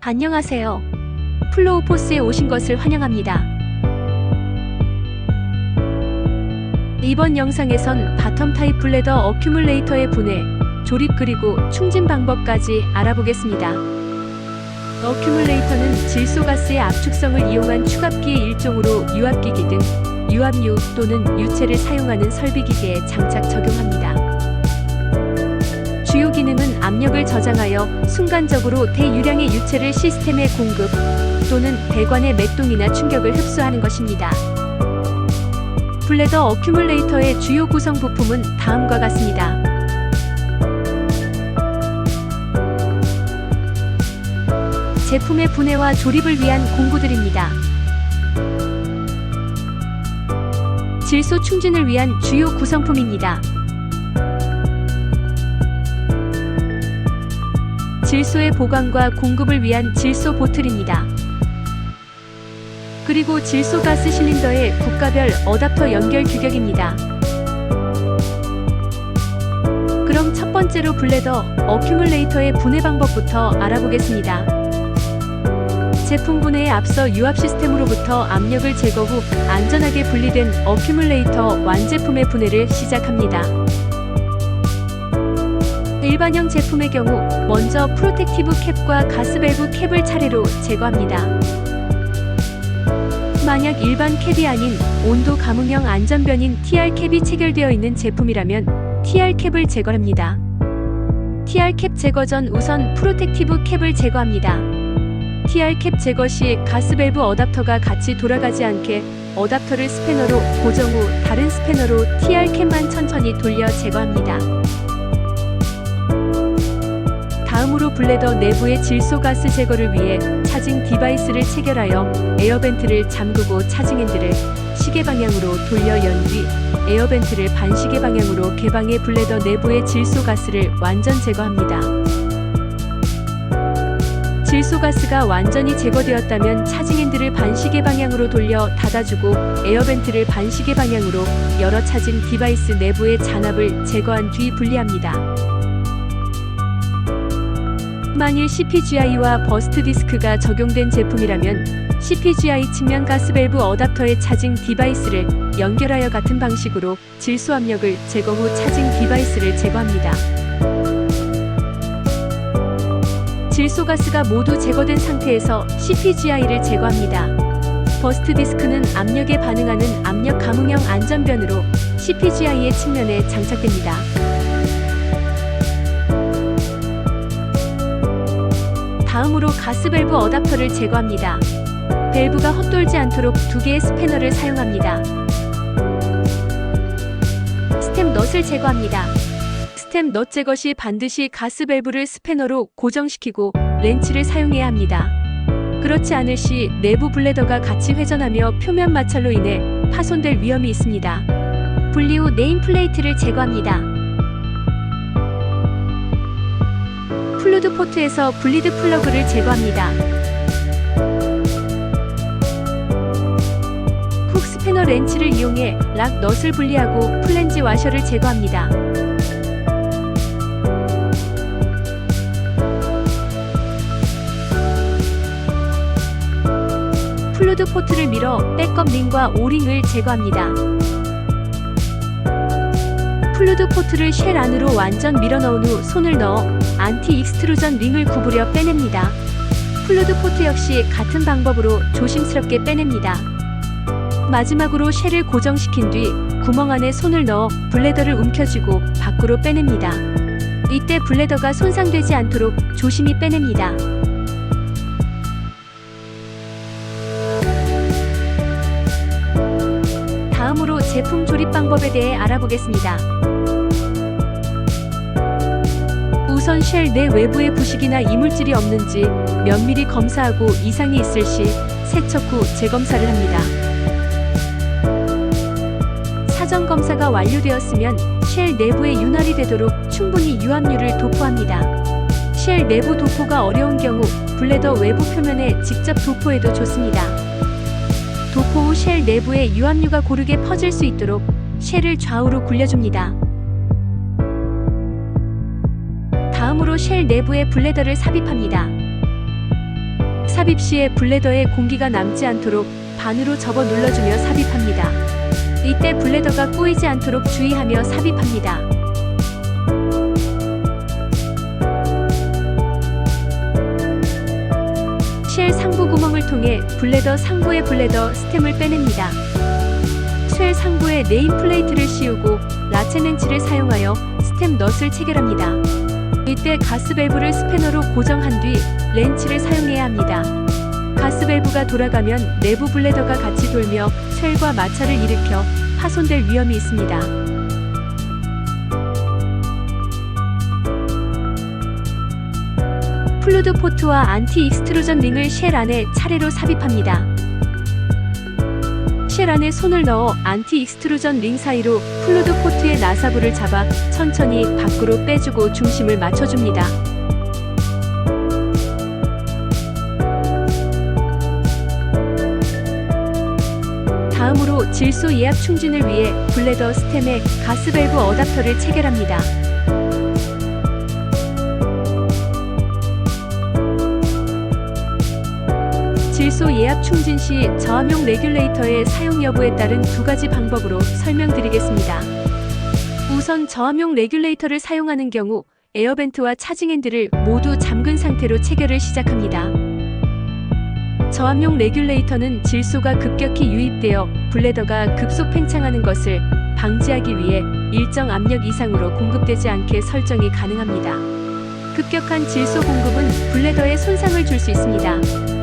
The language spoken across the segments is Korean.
안녕하세요. 플로우포스에 오신 것을 환영합니다. 이번 영상에선 바텀 타입 블래더 어큐뮬레이터의 분해, 조립 그리고 충진 방법까지 알아보겠습니다. 어큐뮬레이터는 질소가스의 압축성을 이용한 추갑기의 일종으로 유압기기 등 유압유 또는 유체를 사용하는 설비기계에 장착 적용합니다. 주요 기능은 압력을 저장하여 순간적으로 대유량의 유체를 시스템에 공급 또는 배관의 맥동이나 충격을 흡수하는 것입니다. 블래더 어큐뮬레이터의 주요 구성 부품은 다음과 같습니다. 제품의 분해와 조립을 위한 공구들입니다. 질소 충진을 위한 주요 구성품입니다. 질소의 보관과 공급을 위한 질소 보틀입니다. 그리고 질소가스 실린더의 국가별 어댑터 연결 규격입니다. 그럼 첫 번째로 블래더 어큐뮬레이터의 분해 방법부터 알아보겠습니다. 제품 분해에 앞서 유압 시스템으로부터 압력을 제거 후 안전하게 분리된 어큐뮬레이터 완제품의 분해를 시작합니다. 일반형 제품의 경우 먼저 프로텍티브 캡과 가스밸브 캡을 차례로 제거합니다. 만약 일반 캡이 아닌 온도 감응형 안전변인 TR 캡이 체결되어 있는 제품이라면 TR 캡을 제거합니다. TR 캡 제거 전 우선 프로텍티브 캡을 제거합니다. TR 캡 제거 시 가스밸브 어댑터가 같이 돌아가지 않게 어댑터를 스패너로 고정 후 다른 스패너로 TR 캡만 천천히 돌려 제거합니다. 다음으로 블래더 내부의 질소가스 제거를 위해 차징 디바이스를 체결하여 에어벤트를 잠그고 차징 핸들을 시계 방향으로 돌려 연 뒤 에어벤트를 반시계 방향으로 개방해 블래더 내부의 질소가스를 완전 제거합니다. 질소가스가 완전히 제거되었다면 차징 핸들을 반시계 방향으로 돌려 닫아주고 에어벤트를 반시계 방향으로 열어 차징 디바이스 내부의 잔압을 제거한 뒤 분리합니다. 만일 CPGI와 버스트 디스크가 적용된 제품이라면 CPGI 측면 가스밸브 어댑터의 차징 디바이스를 연결하여 같은 방식으로 질소 압력을 제거 후 차징 디바이스를 제거합니다. 질소가스가 모두 제거된 상태에서 CPGI를 제거합니다. 버스트 디스크는 압력에 반응하는 압력 감응형 안전변으로 CPGI의 측면에 장착됩니다. 다음으로 가스밸브 어댑터를 제거합니다. 밸브가 헛돌지 않도록 두 개의 스패너를 사용합니다. 스텝 넛을 제거합니다. 스텝 넛 제거 시 반드시 가스밸브를 스패너로 고정시키고 렌치를 사용해야 합니다. 그렇지 않을 시 내부 블래더가 같이 회전하며 표면 마찰로 인해 파손될 위험이 있습니다. 분리 후 네임플레이트를 제거합니다. 플루드 포트에서 블리드 플러그를 제거합니다. 훅 스패너 렌치를 이용해 락 넛을 분리하고 플랜지 와셔를 제거합니다. 플루드 포트를 밀어 백업 링과 오링을 제거합니다. 플루드 포트를 쉘 안으로 완전 밀어넣은 후 손을 넣어 안티 익스트루전 링을 구부려 빼냅니다. 플루드 포트 역시 같은 방법으로 조심스럽게 빼냅니다. 마지막으로 쉘을 고정시킨 뒤 구멍 안에 손을 넣어 블래더를 움켜쥐고 밖으로 빼냅니다. 이때 블래더가 손상되지 않도록 조심히 빼냅니다. 다음으로 제품 조립 방법에 대해 알아보겠습니다. 우선 쉘 내 외부에 부식이나 이물질이 없는지 면밀히 검사하고 이상이 있을 시 세척 후 재검사를 합니다. 사전 검사가 완료되었으면 쉘 내부에 윤활이 되도록 충분히 유압유를 도포합니다. 쉘 내부 도포가 어려운 경우 블래더 외부 표면에 직접 도포해도 좋습니다. 도포 후 쉘 내부에 유압유가 고르게 퍼질 수 있도록 쉘을 좌우로 굴려줍니다. 다음으로 쉘 내부에 블래더를 삽입합니다. 삽입 시에 블레더에 공기가 남지 않도록 반으로 접어 눌러주며 삽입합니다. 이때 블레더가 꼬이지 않도록 주의하며 삽입합니다. 쉘 상부 구멍을 통해 블레더 상부의 블레더 스템을 빼냅니다. 쉘 상부에 네임 플레이트를 씌우고 라체 렌치를 사용하여 스템 넛을 체결합니다. 이때 가스 밸브를 스패너로 고정한 뒤 렌치를 사용해야 합니다. 가스 밸브가 돌아가면 내부 블레더가 같이 돌며 쉘과 마찰을 일으켜 파손될 위험이 있습니다. 플루드 포트와 안티 익스트루전 링을 쉘 안에 차례로 삽입합니다. 쉘 안에 손을 넣어 안티 익스트루전 링 사이로 플루드 포트의 나사부를 잡아 천천히 밖으로 빼주고 중심을 맞춰줍니다. 다음으로 질소 예압 충진을 위해 블레더 스템에 가스 밸브 어댑터를 체결합니다. 질소 예압 충진 시 저압용 레귤레이터의 사용 여부에 따른 두 가지 방법으로 설명드리겠습니다. 우선 저압용 레귤레이터를 사용하는 경우 에어벤트와 차징 핸들을 모두 잠근 상태로 체결을 시작합니다. 저압용 레귤레이터는 질소가 급격히 유입되어 블레더가 급속 팽창하는 것을 방지하기 위해 일정 압력 이상으로 공급되지 않게 설정이 가능합니다. 급격한 질소 공급은 블레더에 손상을 줄 수 있습니다.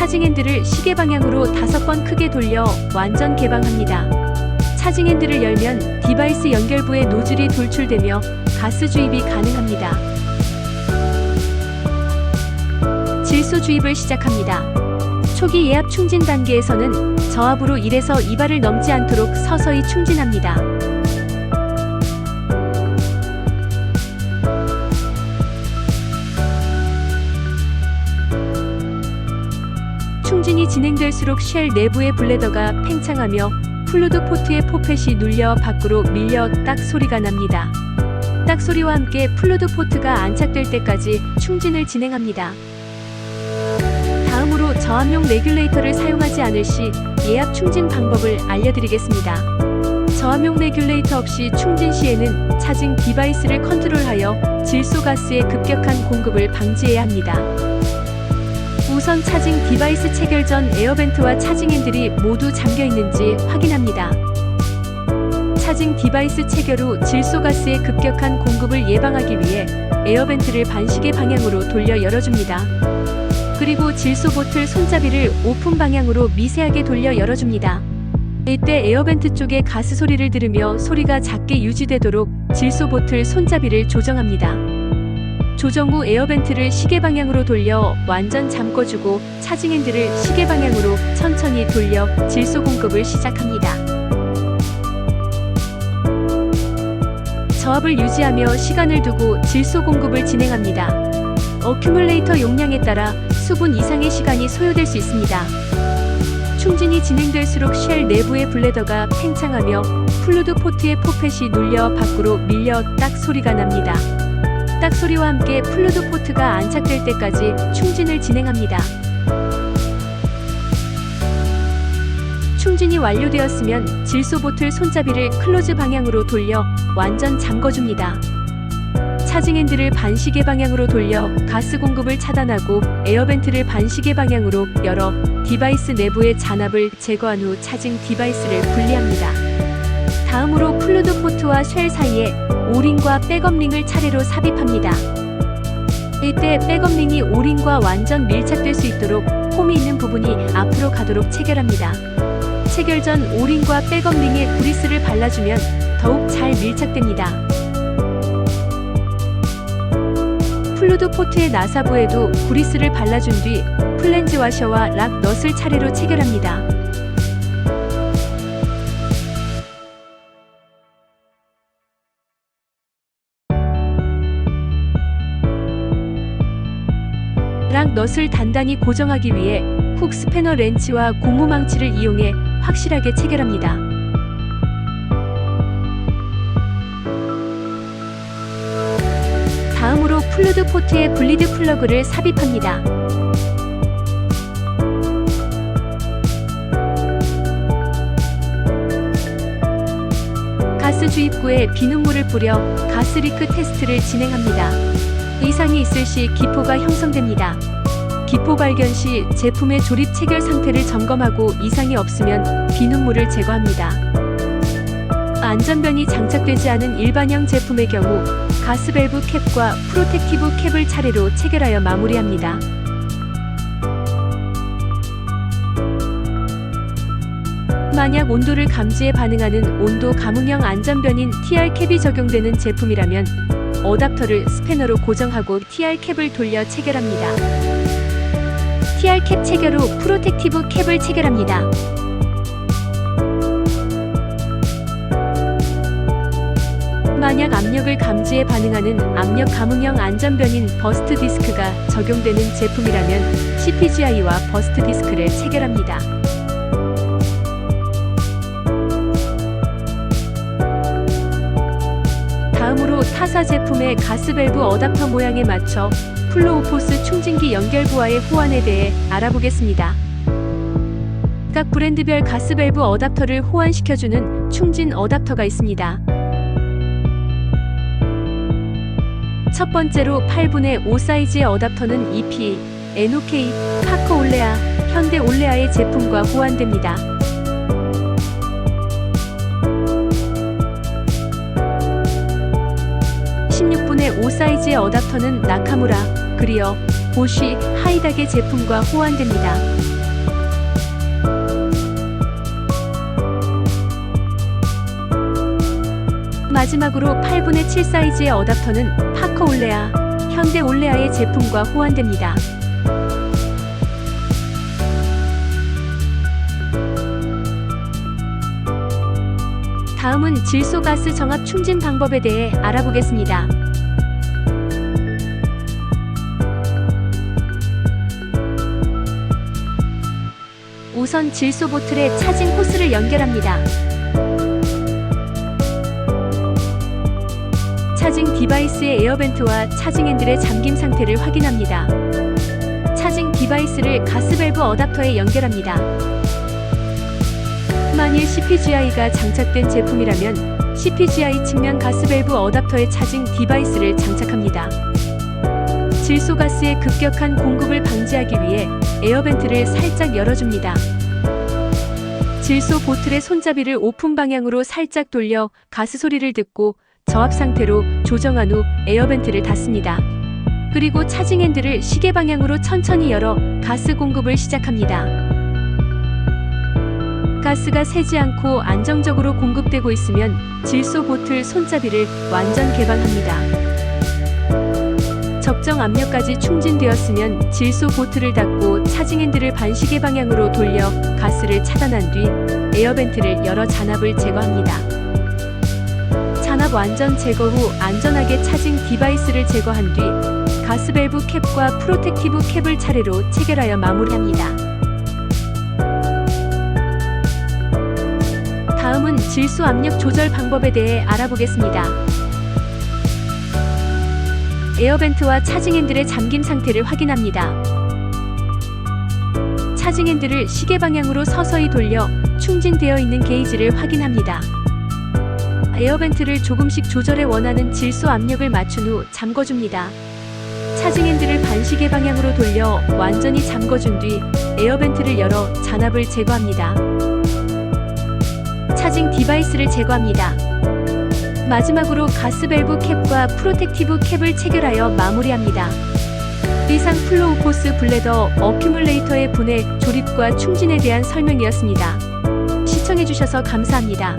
차징 핸들을 시계 방향으로 5번 크게 돌려 완전 개방합니다. 차징 핸들을 열면 디바이스 연결부에 노즐이 돌출되며 가스 주입이 가능합니다. 질소 주입을 시작합니다. 초기 예압 충진 단계에서는 저압으로 1에서 2바를 넘지 않도록 서서히 충진합니다. 충진이 진행될수록 쉘 내부의 블레더가 팽창하며 플루드 포트의 포펫이 눌려 밖으로 밀려 딱 소리가 납니다. 딱 소리와 함께 플루드 포트가 안착될 때까지 충진을 진행합니다. 다음으로 저압용 레귤레이터를 사용하지 않을 시 예압 충진 방법을 알려드리겠습니다. 저압용 레귤레이터 없이 충진 시에는 차징 디바이스를 컨트롤하여 질소 가스의 급격한 공급을 방지해야 합니다. 우선 차징 디바이스 체결 전 에어벤트와 차징 핸들이 모두 잠겨 있는지 확인합니다. 차징 디바이스 체결 후 질소 가스의 급격한 공급을 예방하기 위해 에어벤트를 반시계 방향으로 돌려 열어줍니다. 그리고 질소 보틀 손잡이를 오픈 방향으로 미세하게 돌려 열어줍니다. 이때 에어벤트 쪽의 가스 소리를 들으며 소리가 작게 유지되도록 질소 보틀 손잡이를 조정합니다. 조정 후 에어벤트를 시계 방향으로 돌려 완전 잠궈주고 차징 핸들을 시계 방향으로 천천히 돌려 질소 공급을 시작합니다. 저압을 유지하며 시간을 두고 질소 공급을 진행합니다. 어큐뮬레이터 용량에 따라 수분 이상의 시간이 소요될 수 있습니다. 충진이 진행될수록 쉘 내부의 블레더가 팽창하며 플루드 포트의 포펫이 눌려 밖으로 밀려 딱 소리가 납니다. 딱 소리와 함께 플루드 포트가 안착될 때까지 충진을 진행합니다. 충진이 완료되었으면 질소 보틀 손잡이를 클로즈 방향으로 돌려 완전 잠궈줍니다. 차징 핸들을 반시계 방향으로 돌려 가스 공급을 차단하고 에어벤트를 반시계 방향으로 열어 디바이스 내부의 잔압을 제거한 후 차징 디바이스를 분리합니다. 다음으로 플루드 포트와 쉘 사이에 오링과 백업링을 차례로 삽입합니다. 이때 백업링이 오링과 완전 밀착될 수 있도록 홈이 있는 부분이 앞으로 가도록 체결합니다. 체결 전 오링과 백업링에 그리스를 발라주면 더욱 잘 밀착됩니다. 플루드 포트의 나사부에도 그리스를 발라준 뒤 플랜지 와셔와 락 넛을 차례로 체결합니다. 락 넛을 단단히 고정하기 위해 훅 스패너 렌치와 고무 망치를 이용해 확실하게 체결합니다. 다음으로 플루드 포트에 블리드 플러그를 삽입합니다. 가스 주입구에 비눗물을 뿌려 가스 리크 테스트를 진행합니다. 이상이 있을 시 기포가 형성됩니다. 기포 발견 시 제품의 조립 체결 상태를 점검하고 이상이 없으면 비눗물을 제거합니다. 안전변이 장착되지 않은 일반형 제품의 경우 가스 밸브 캡과 프로텍티브 캡을 차례로 체결하여 마무리합니다. 만약 온도를 감지해 반응하는 온도 감응형 안전변인 TR 캡이 적용되는 제품이라면 어댑터를 스패너로 고정하고 TR 캡을 돌려 체결합니다. TR 캡 체결 후 프로텍티브 캡을 체결합니다. 만약 압력을 감지해 반응하는 압력 감응형 안전변인 버스트 디스크가 적용되는 제품이라면 CPGI와 버스트 디스크를 체결합니다. 다음으로 타사 제품의 가스 밸브 어댑터 모양에 맞춰 플로우포스 충진기 연결부와의 호환에 대해 알아보겠습니다. 각 브랜드별 가스 밸브 어댑터를 호환시켜주는 충진 어댑터가 있습니다. 첫 번째로 8분의 5 사이즈의 어댑터는 EP, NOK, 파커 올레아, 현대 올레아의 제품과 호환됩니다. 16분의 5 사이즈의 어댑터는 나카무라, 그리어, 보쉬, 하이닥의 제품과 호환됩니다. 마지막으로 8분의 7 사이즈의 어댑터는 파커 올레아, 현대 올레아의 제품과 호환됩니다. 다음은 질소가스 정압 충진 방법에 대해 알아보겠습니다. 우선 질소 보틀에 차징 호스를 연결합니다. 차징 디바이스의 에어벤트와 차징 핸들의 잠김 상태를 확인합니다. 차징 디바이스를 가스 밸브 어댑터에 연결합니다. 만일 CPGI가 장착된 제품이라면 CPGI 측면 가스 밸브 어댑터에 차징 디바이스를 장착합니다. 질소가스의 급격한 공급을 방지하기 위해 에어벤트를 살짝 열어줍니다. 질소 보틀의 손잡이를 오픈 방향으로 살짝 돌려 가스 소리를 듣고 저압 상태로 조정한 후 에어벤트를 닫습니다. 그리고 차징 핸들을 시계 방향으로 천천히 열어 가스 공급을 시작합니다. 가스가 새지 않고 안정적으로 공급되고 있으면 질소 보틀 손잡이를 완전 개방합니다. 적정 압력까지 충진되었으면 질소 보틀을 닫고 차징 핸들을 반시계 방향으로 돌려 가스를 차단한 뒤 에어벤트를 열어 잔압을 제거합니다. 잔압 완전 제거 후 안전하게 차징 디바이스를 제거한 뒤 가스 밸브 캡과 프로텍티브 캡을 차례로 체결하여 마무리합니다. 다음은 질소 압력 조절 방법에 대해 알아보겠습니다. 에어벤트와 차징 핸들의 잠김 상태를 확인합니다. 차징 핸들을 시계 방향으로 서서히 돌려 충진되어 있는 게이지를 확인합니다. 에어벤트를 조금씩 조절해 원하는 질소 압력을 맞춘 후 잠궈줍니다. 차징 핸들을 반시계 방향으로 돌려 완전히 잠궈준 뒤 에어벤트를 열어 잔압을 제거합니다. 차징 디바이스를 제거합니다. 마지막으로 가스 밸브 캡과 프로텍티브 캡을 체결하여 마무리합니다. 이상 플로우포스 블레더 어큐뮬레이터의 분해, 조립과 충진에 대한 설명이었습니다. 시청해주셔서 감사합니다.